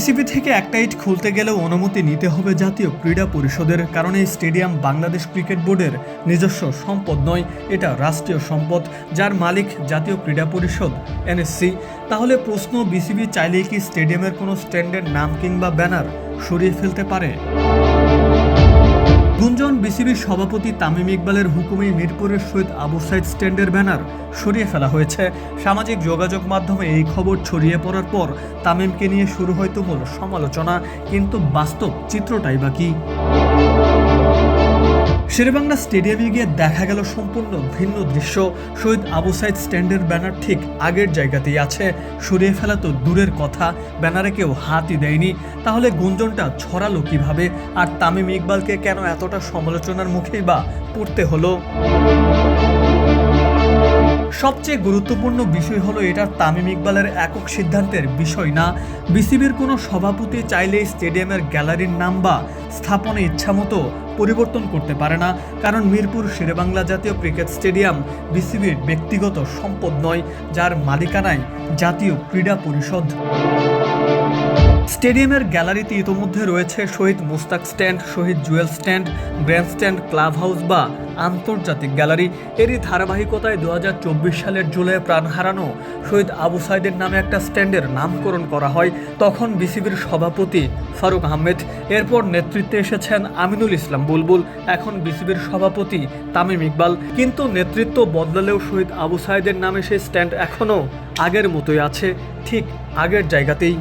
BCB থেকে একটা ইট খুলতে গেলেও অনুমতি নিতে হবে জাতীয় ক্রীড়া পরিষদের, কারণ এই স্টেডিয়াম বাংলাদেশ ক্রিকেট বোর্ডের নিজস্ব সম্পদ নয়, এটা রাষ্ট্রীয় সম্পদ যার মালিক জাতীয় ক্রীড়া পরিষদ এনএসসি। তাহলে প্রশ্ন, বিসিবি চাইলেই কি স্টেডিয়ামের কোনো স্ট্যান্ডের নাম কিংবা ব্যানার সরিয়ে ফেলতে পারে? গুঞ্জন, বিসিবির সভাপতি তামিম ইকবালের হুকুমেই মিরপুরের শহীদ আবু সাইদ স্ট্যান্ডের ব্যানার সরিয়ে ফেলা হয়েছে। সামাজিক যোগাযোগ মাধ্যমে এই খবর ছড়িয়ে পড়ার পর তামিমকে নিয়ে শুরু হয় তুমুল সমালোচনা, কিন্তু বাস্তব চিত্রটাই বা কি? শেরেবাংলা স্টেডিয়ামে গিয়ে দেখা গেল সম্পূর্ণ ভিন্ন দৃশ্য। শহীদ আবু সাইদ স্ট্যান্ডের ব্যানার ঠিক আগের জায়গাতেই আছে, সরিয়ে ফেলা তো দূরের কথা, ব্যানারে কেউ হাতই দেয়নি। তাহলে গুঞ্জনটা ছড়ালো কিভাবে? আর তামিম ইকবালকে কেন এতটা সমালোচনার মুখেই বা পড়তে হলো? সবচেয়ে গুরুত্বপূর্ণ বিষয় হলো, এটা তামিম ইকবালের একক সিদ্ধান্তের বিষয় না। বিসিবির কোনো সভাপতি চাইলেই স্টেডিয়ামের গ্যালারির নাম বা স্থাপনে ইচ্ছামতো পরিবর্তন করতে পারে না, কারণ মিরপুর শেরেবাংলা জাতীয় ক্রিকেট স্টেডিয়াম বিসিবির ব্যক্তিগত সম্পদ নয়, যার মালিকানায় জাতীয় ক্রীড়া পরিষদ। স্টেডিয়ামের গ্যালারিতে ইতোমধ্যে রয়েছে Shaheed Mushtaq stand, Shaheed Jewel stand, grand stand, club house বা আন্তর্জাতিক গ্যালারি। এরই ধারাবাহিকতায় 2024 সালের জুলাই প্রাণ হারানো শহীদ আবু সাইদের নামে একটা স্ট্যান্ডের নামকরণ করা হয়, তখন বিসিবির সভাপতি ফারুক আহমেদ। এরপর নেতৃত্বে এসেছেন আমিনুল ইসলাম বুলবুল, এখন বিসিবির সভাপতি তামিম ইকবাল। কিন্তু নেতৃত্ব বদলালেও শহীদ আবু সাইদের নামে সেই স্ট্যান্ড এখনও আগের মতোই আছে, ঠিক আগের জায়গাতেই।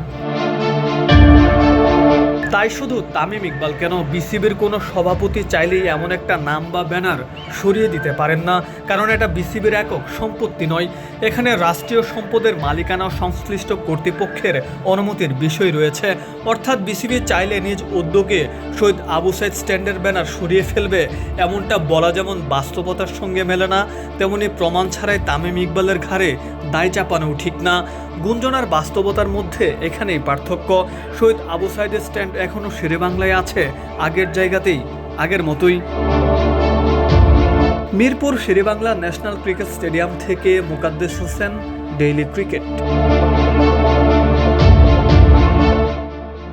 তাই শুধু তামিম ইকবাল কেন, বিসিবির কোনো সভাপতি চাইলেই এমন একটা নাম বা ব্যানার সরিয়ে দিতে পারেন না, কারণ এটা বিসিবির একক সম্পত্তি নয়। এখানে রাষ্ট্রীয় সম্পদের মালিকানা সংশ্লিষ্ট কর্তৃপক্ষের অনুমতির বিষয় রয়েছে। অর্থাৎ বিসিবি চাইলে নিজ উদ্যোগে শহীদ আবু সাইদ স্ট্যান্ডের ব্যানার সরিয়ে ফেলবে, এমনটা বলা যেমন বাস্তবতার সঙ্গে মেলে না, তেমনি প্রমাণ ছাড়াই তামিম ইকবালের ঘাড়ে দায় চাপানো ঠিক না। গুঞ্জনার বাস্তবতার মধ্যে এখানেই পার্থক্য। শহীদ আবু সাইদের স্ট্যান্ড এখনও শেরেবাংলায় আছে, আগের জায়গাতেই, আগের মতোই। Mirpur Sherebangla National Cricket Stadium থেকে মুকাদ্দেস হোসেন, ডেইলি ক্রিকেট।